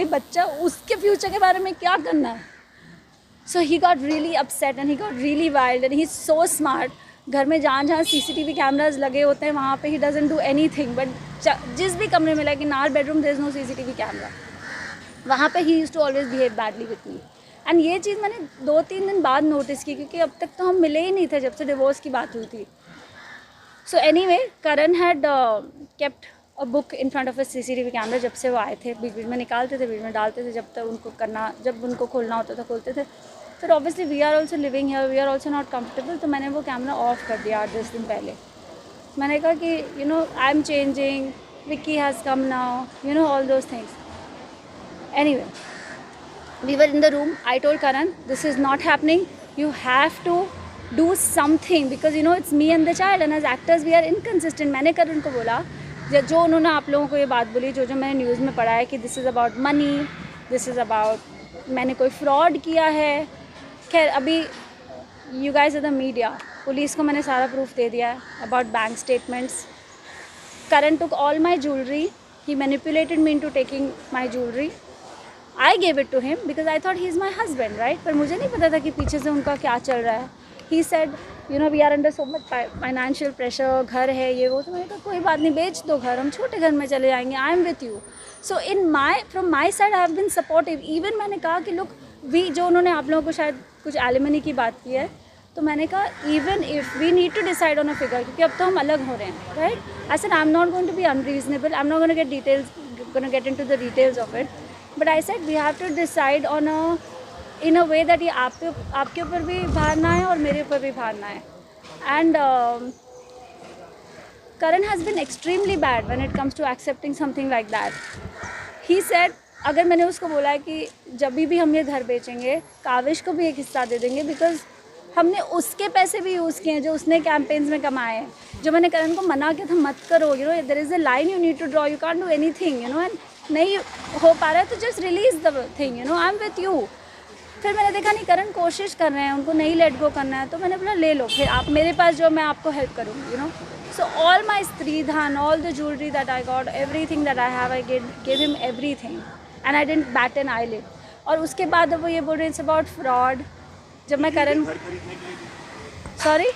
बच्चा उसके फ्यूचर के बारे में क्या करना है. So he got really upset and he got really wild and he's so smart. घर में जहाँ CCTV cameras लगे होते हैं वहाँ पे he doesn't do anything. But जिस भी कमरे में, like in our bedroom there is no CCTV camera. वहाँ पे he used to always behave badly with me. And ये चीज़ मैंने 2-3 दिन बाद नोटिस की, क्योंकि अब तक तो हम मिले ही नहीं थे जब से डिवोर्स की बात हुई थी. So anyway, Karan had kept a book in front of a CCTV camera. जब से वो आए थे, बीच बीच में निकालते थे, बीच में डालते थे, जब तक उनको करना, जब उनको खोलना होता था खोलते थे. फिर obviously we are also living here, we are also not comfortable, तो मैंने वो कैमरा ऑफ कर दिया 8-10 दिन पहले. मैंने कहा कि you know I am changing, Vicky has come now, you know all those things. Anyway, we were in the room. I told Karan, this is not happening, you have to do something because you know it's me and the child and as actors we are inconsistent. मैंने Karan को बोला, जो उन्होंने आप लोगों को ये बात बोली, जो मैंने न्यूज़ में पढ़ा है कि this is about money, this is about मैंने कोई फ्रॉड किया है. खैर अभी you guys are the media, police को मैंने सारा प्रूफ दे दिया है about bank statements. Karan took all my jewelry, he manipulated me into taking my jewelry. I gave it to him because I thought he's my husband, right? पर मुझे नहीं पता था कि पीछे से उनका क्या चल रहा है. He said, you know, we are under so much financial pressure, घर है ये वो. तो मैंने कहा कोई बात नहीं, बेच दो घर, हम छोटे घर में चले जाएंगे. I am with you. So from my side I have been supportive. Even मैंने कहा कि look, जो उन्होंने आप लोगों को शायद कुछ alimony की बात की है, तो मैंने कहा even if we need to decide on a figure, क्योंकि अब तो हम अलग हो रहे हैं, right? I said I'm not going to be unreasonable. I'm not going to get into the details of it. But I said we have to decide in a way that ये आपके ऊपर भी भार ना है और मेरे ऊपर भी भार ना है. And Karan has been extremely bad when it comes to accepting something like that. He said, अगर मैंने उसको बोला है कि जब भी हम ये घर बेचेंगे काविश को भी एक हिस्सा दे देंगे, बिकॉज हमने उसके पैसे भी यूज़ किए हैं जो उसने कैंपेन्स में कमाए हैं. जो मैंने करण को मना किया था मत करो, you know there is a line you need to draw, you can't do anything, you know, and नहीं हो पा रहा है तो just release the thing, you know, I am with you. फिर मैंने देखा नहीं करण कोशिश कर रहे हैं, उनको नहीं लेट गो करना है, तो मैंने बोला ले लो, फिर आप मेरे पास जो मैं आपको हेल्प करूँगी, you know. So all my stridhan, all the jewellery that I got, everything that I have, I give him everything and I didn't bat an eyelid. और उसके बाद वो ये बोल रहे इट्स अबाउट फ्रॉड. जब मैं करण सॉरी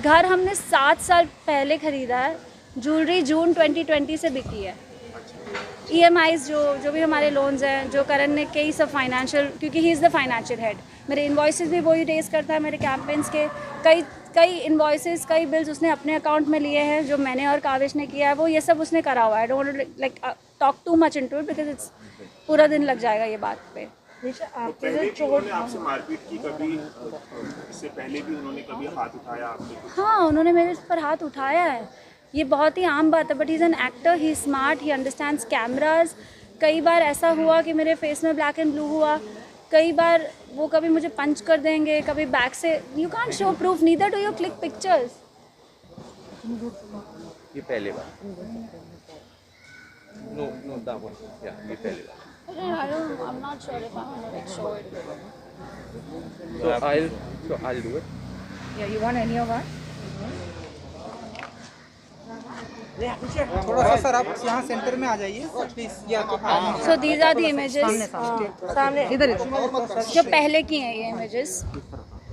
घर हमने 7 साल पहले ख़रीदा है. ज्वेलरी जून 2020 से बिकी है. EMIs जो भी हमारे लोन्स हैं, जो करण ने कई सब फाइनेंशियल, क्योंकि he is the financial head, मेरे इन्वॉइसेस भी वही रेस करता है, मेरे कैंपेन्स के कई इन्वॉइसेस, कई बिल्स उसने अपने अकाउंट में लिए हैं जो मैंने और काविश ने किया है, वो ये सब उसने करा हुआ है. I don't want to like talk too much into it because it's पूरा दिन लग जाएगा ये बात पे. आपके जो चोट आपसे मारपीट की, कभी इससे पहले भी उन्होंने कभी हाथ उठाया आपने? हाँ, उन्होंने मेरे पर हाथ उठाया है, ये बहुत ही आम बात है. But he is an actor, he smart, he understands cameras. कई बार ऐसा हुआ कि मेरे फेस में ब्लैक एंड ब्लू हुआ, कई बार वो कभी मुझे पंच कर देंगे, कभी बैक से. You can't show proof, neither do you click pictures. ये पहले बार नो दैट वन, या ये पहले बार. I'm not sure if I'm gonna like show it. So I'll do it. Yeah, you want any of us? थोड़ा सा sir आप यहाँ centre में आ जाइए प्लीज. या तो So these are the images सामने इधर जो पहले की हैं ये images.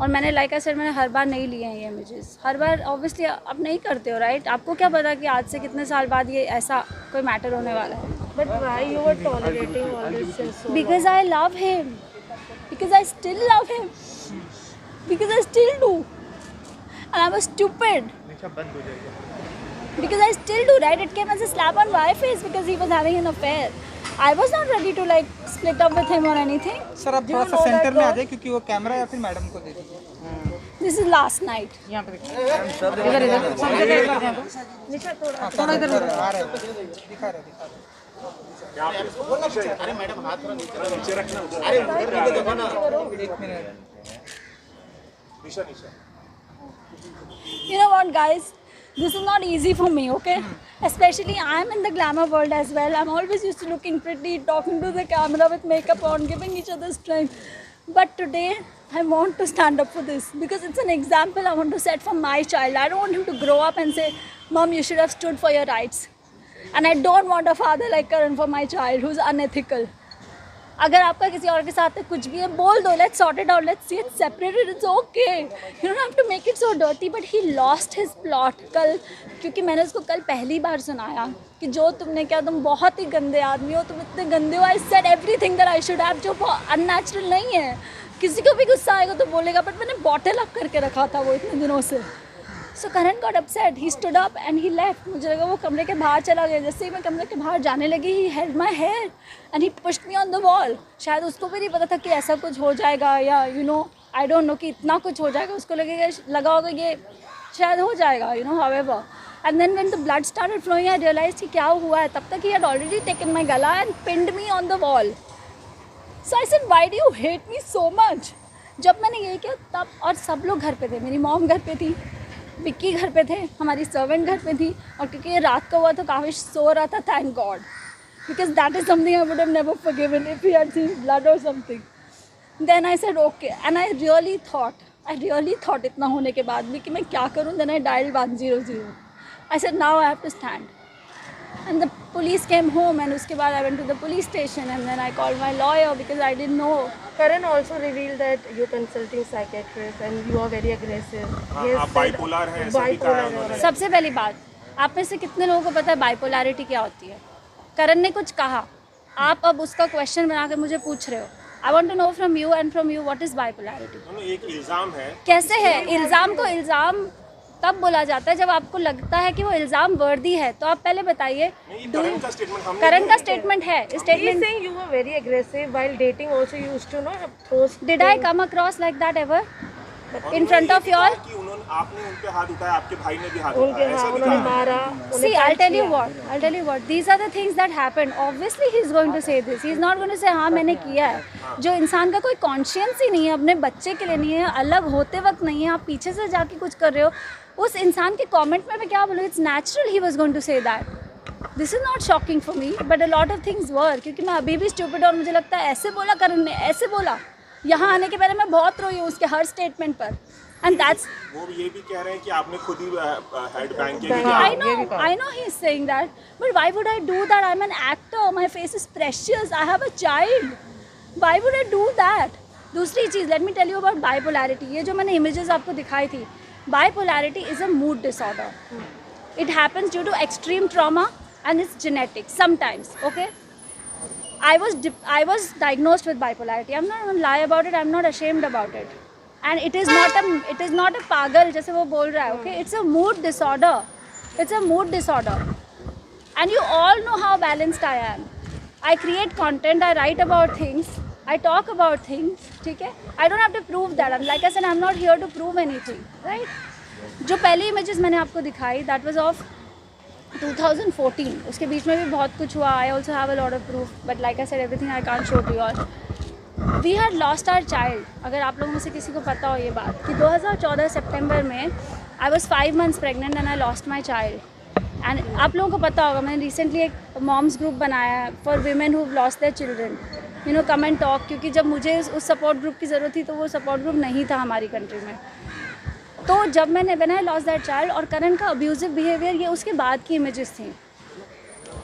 और मैंने लाइक आई सेड मैंने हर बार नहीं लिए हैं ये इमेजेस. हर बार ऑब्वियसली आप नहीं करते हो, राइट? आपको क्या पता कि आज से कितने साल बाद ये ऐसा कोई मैटर होने वाला है. But why you were tolerating all this since so long? Because I love him. Because I still love him. Because I still do. And I was stupid. Because I still do, right? It came as a slap on my face because he was having an affair. I was not ready to like split up with him or anything. Sir आप थोड़ा सा centre में आ जाए क्योंकि वो camera या फिर madam को दे दीजिए. This is last night. यहाँ पे देखिए. इधर सब जगह कर दें तो. निशा थोड़ा इधर आ रहा है, दिखा रहा है. अरे मैडम हाथ थोड़ा नीचे रखना. अरे उधर देखो ना. 1 minute. Nisha You know what, guys? This is not easy for me, okay? Especially I'm in the glamour world as well. I'm always used to looking pretty, talking to the camera with makeup on, giving each other strength. But today, I want to stand up for this because it's an example I want to set for my child. I don't want him to grow up and say, Mom, you should have stood for your rights. And I don't want a father like Karan for my child who's unethical. अगर आपका किसी और के साथ कुछ भी है बोल दो, let's sort it out, let's see it separated, it's okay. You don't have to make it so dirty. But he lost his plot. कल क्योंकि मैंने उसको कल पहली बार सुनाया कि जो तुमने किया तुम बहुत ही गंदे आदमी हो, तुम इतने गंदे हो. I said everything that I should have, जो unnatural नहीं है. किसी को भी गुस्सा आएगा तो बोलेगा, बट मैंने बॉटल अप करके रखा था वो इतने दिनों से. So Karan got upset. He stood up and he left. मुझे लगा वो कमरे के बाहर चला गया. जैसे ही मैं कमरे के बाहर जाने लगी, he held my hair and he pushed me on the wall. शायद उसको भी नहीं पता था कि ऐसा कुछ हो जाएगा, या I don't know कि इतना कुछ हो जाएगा. उसको लगा होगा ये शायद हो जाएगा, however. And then when the blood started flowing, I realized कि क्या हुआ है. तब तक he had already taken my gala and pinned me on the wall. So I said, why do you hate me so much? जब मैंने ये किया तब, और सब लोग घर पे थे. मेरी मॉम घर पे थी, विक्की घर पे थे, हमारी सर्वेंट घर पे थी. और क्योंकि ये रात का हुआ तो काफ़ी सो रहा था, thank God, because that is something I would have never forgiven if he had seen blood और something. Then I said okay, and I really thought इतना होने के बाद भी कि मैं क्या करूँ. Then I dialled 100. I said now I have to stand. And the police came home, and उसके बाद I went to the police station, and then I called my lawyer because I didn't know. Karan also revealed that you're consulting psychiatrist and you are very aggressive. आप bipolar हैं, ऐसा भी कहा उन्होंने. सबसे पहली बात, आप में से कितने लोगों को पता है बाइपोलैरिटी क्या होती है? करण ने कुछ कहा, आप अब उसका क्वेश्चन बना के मुझे पूछ रहे हो. I want to know from you and from you what is bipolarity. एक इल्जाम है. कैसे है इल्जाम को इल्जाम तब बोला जाता है जब आपको लगता है कि वो इल्जाम वर्दी है. तो आप पहले बताइए. करण का स्टेटमेंट है. Statement saying you were very aggressive while dating also you used to throw. Did I come across like that ever in front of you all? आपने उन पे हाथ उठाया, आपके भाई ने भी हाथ उठाया, ऐसा भी कहा. मारा. See, I'll tell you what. These are the things that happened. Obviously he is going to say this. He is not going to say हाँ मैंने किया है. जो इंसान का कोई कॉन्शियंस ही नहीं है, अपने बच्चे के लिए नहीं है, अलग होते वक्त नहीं है, आप पीछे से जाके कुछ कर रहे हो, उस इंसान के कमेंट में मैं क्या बोलूँ. It's natural he was going to say that. This is not shocking for me, but a lot of things were. क्योंकि मैं अभी भी स्टूपिड, और मुझे लगता है ऐसे बोला करण ने, ऐसे बोला. यहाँ आने के पहले मैं बहुत रोई हूँ उसके हर स्टेटमेंट पर. एंड दैट्स, वो ये भी कह रहे हैं कि आपने खुद ही हेड बैंक किया. I know he is saying that, but why would I do that? I'm an actor. My face is precious. I have a child. Why would I do that? दूसरी चीज़, let me tell you about bipolarity. ये जो मैंने images आपको दिखाई थी, bipolarity is a mood disorder. It happens due to extreme trauma and it's genetic sometimes. Okay. I was diagnosed with bipolarity. I'm not going to lie about it. I'm not ashamed about it. And it is not a पागल जैसे वो बोल रहा है. Okay, it's a mood disorder. It's a mood disorder. And you all know how balanced I am. I create content. I write about things. I talk about things. ठीक है? I don't have to prove that. Like I said, I'm not here to prove anything. Right? जो पहली images मैंने आपको दिखाई, that was of 2014. उसके बीच में भी बहुत कुछ हुआ. I also have a lot of proof. But like I said, everything I can't show to you all. We had lost our child. अगर आप लोगों में से किसी को पता हो ये बात कि 2014 सितंबर में I was 5 months pregnant and I lost my child. And आप लोगों को पता होगा, मैंने recently एक moms group बनाया है for women who've lost their children. Come and talk. क्योंकि जब मुझे उस support group की ज़रूरत थी तो वो support group नहीं था हमारी country में. तो जब मैंने when I lost that child, और करण का abusive behavior, ये उसके बाद की images थी.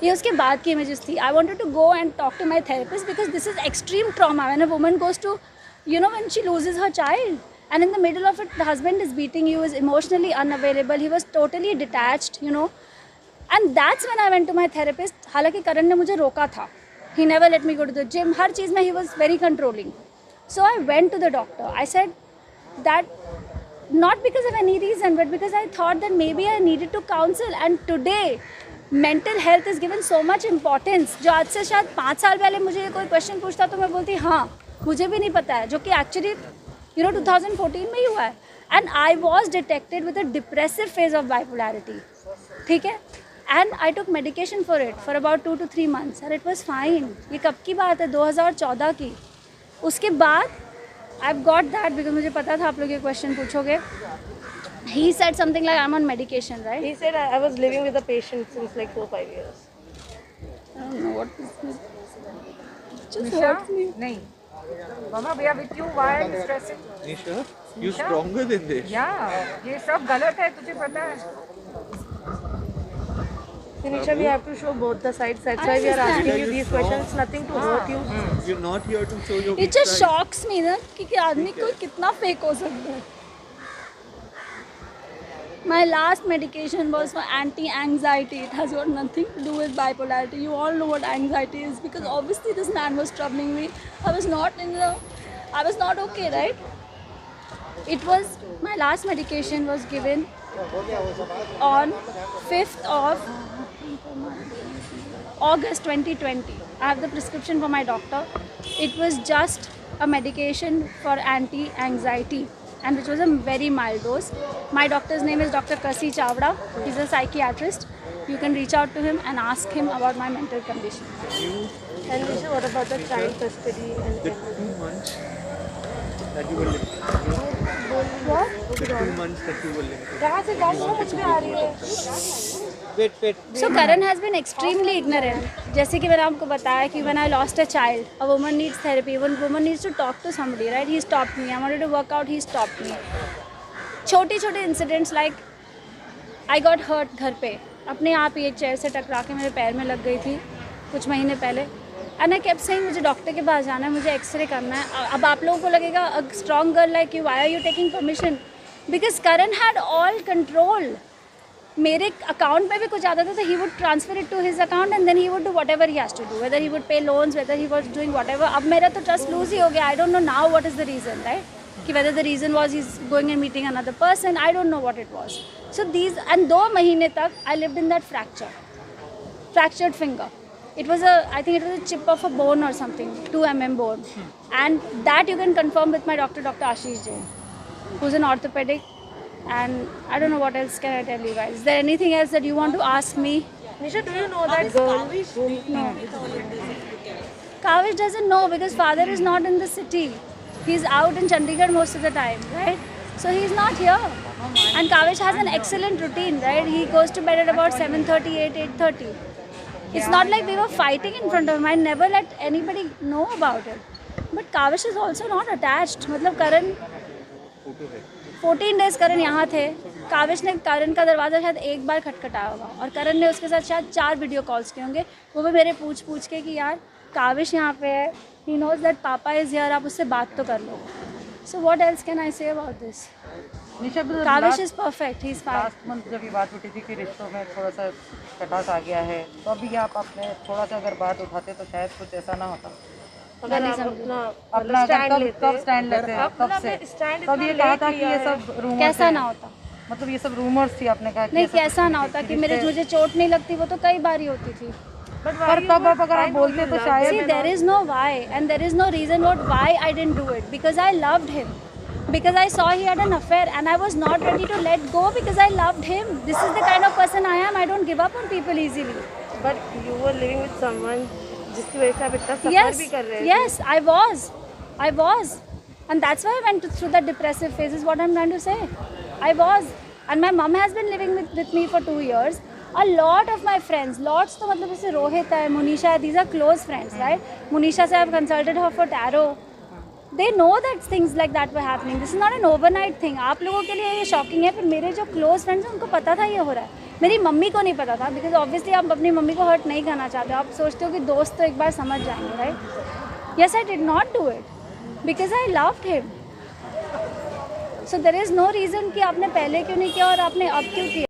ये उसके बाद की images थी. I wanted to go and talk to my therapist because this is extreme trauma. When a woman goes to, when she loses her child, and in the middle of it, the husband is beating you, is emotionally unavailable, he was totally detached, And that's when I went to my therapist. हालांकि करण ने मुझे रोका था. He never let me go to the gym. हर चीज़ में he was very controlling. So I went to the doctor. I said that not because of any reason, but because I thought that maybe I needed to counsel. And today, mental health is given so much importance. जो आज से शायद 5 साल पहले मुझे कोई question पूछता तो मैं बोलती हाँ मुझे भी नहीं पता है, जो कि एक्चुअली 2014 में ही हुआ है. And I was detected with a depressive phase of bipolarity. ठीक है. And I took medication for it for about 2 to 3 months and it was fine. ये कब की बात है? 2014 की. उसके बाद I've got that because मुझे पता था आप लोग ये क्वेश्चन पूछोगे. He said something like I'm on medication, right? He said I was living with a patient since like 4-5 years. I don't know what this is. Just hurts me. नहीं. Mama, we are with you. Why are you stressing? Nisha, you're stronger than this. Yeah, ये सब गलत है, तुझे पता है. Nisha, we have to show both the sides. That's why we are asking you these questions. Nothing to hurt you. You're not here to show your It just shocks me ना कि आदमी को कितना फेक हो सकता है. My last medication was for anti-anxiety. It has got nothing to do with bipolarity. You all know what anxiety is because obviously this man was troubling me. I was not okay, right? It was, my last medication was given on 5th of August 2020. I have the prescription from my doctor. It was just a medication for anti-anxiety, and which was a very mild dose. My doctor's name is Dr. Kasi Chavda. He's a psychiatrist. You can reach out to him and ask him about my mental condition. And Nisha, what about the child custody and the 2 months that you were limited. What? The 2 months that you were limited. कहाँ से गाँव समझ में आ रही है? Wait. So Karan has been extremely ignorant. जैसे कि मैंने आपको बताया कि when I lost a child, a woman needs therapy. One woman needs to talk to somebody, right? He stopped me. I wanted to work out. He stopped me. छोटे incidents like I got hurt घर पे, अपने आप ही एक chair से टकरा के मेरे पैर में लग गई थी कुछ महीने पहले. एंड आई केप्ट सेइंग मुझे डॉक्टर के पास जाना है, मुझे एक्सरे करना है. अब आप लोगों को लगेगा a strong girl like you, why are you taking permission? Because Karan had all control. मेरे अकाउंट में भी कुछ आता था तो he would transfer it to his account and then he would do whatever he has to do, whether he would pay loans, whether he was doing whatever. अब मेरा तो ट्रस्ट लूज ही हो गया. I don't know now what is the reason, right? कि whether the reason was he's going and meeting another person, I don't know what it was. So these, and 2 महीने तक I lived in that fractured finger. It was I think it was a chip of a bone or something, 2 mm bone. And that you can confirm with my doctor, Dr. Ashish Jain, who's an orthopedic. And I don't know what else can I tell you guys. Is there anything else that you want to ask me? Nisha, do you know that girl? No. Kavish doesn't know because father is not in the city. He's out in Chandigarh most of the time, right? So he's not here. And Kavish has an excellent routine, right? He goes to bed at about 7:30, 8:30. It's not like we were fighting in front of him. I never let anybody know about it. But Kavish is also not attached. मतलब करण 14 days करण यहाँ थे. काविश ने करण का दरवाज़ा शायद एक बार खटखटाया होगा और करण ने उसके साथ शायद 4 वीडियो कॉल्स किए होंगे. वो भी मेरे पूछ के कि यार काविश यहाँ पे है, he knows that पापा is here, आप उससे बात तो कर लो. So what else can I say about this? Nisha, Kavish is perfect, he's fine. Last month जब ये बात उठी थी कि रिश्तों में थोड़ा सा खटास आ गया है, तो अभी आप अपने थोड़ा सा अगर बात उठाते तो शायद कुछ ऐसा ना होता. अगर आप अपना कब स्टैंड लेते हैं, कब से तब ये कहा था कि ये सब रूमर्स कैसा ना होता? मतलब ये सब रूमर्स थी, आपने कहा कि नहीं, कैसा ना होता कि मुझे चोट नहीं लगती, वो तो कई बार ही होती थी. पर तब आप अगर आप बोलते तो शायद. See, there is no why and there is no reason why I didn't do it, because I loved him, because I saw he had an affair and I was not ready to let go because I loved him. This is the kind of person I am. I don't give up on people easily. But you were living with someone जिसकी वजह से आप इतना सफर भी कर रहे थे. Yes, I was, and that's why I went through that depressive phase. Is what I'm trying to say. I was, and my mom has been living with me for 2 years. A lot of my friends, lots तो मतलब जैसे रोहित है, मुनीशा है, these are close friends, right? Munisha से I've consulted her for tarot. They know that things like that were happening. This is not an overnight thing. आप लोगों के लिए ये शॉकिंग है, पर मेरे जो क्लोज फ्रेंड्स हैं उनको पता था ये हो रहा है. मेरी मम्मी को नहीं पता था, बिकॉज ऑब्वियसली आप अपनी मम्मी को हर्ट नहीं करना चाहते हो. आप सोचते हो कि दोस्त तो एक बार समझ जाएंगे, right? Yes, I did not do it because I loved him. So there is no reason कि आपने पहले क्यों नहीं किया और आपने अब क्यों किया.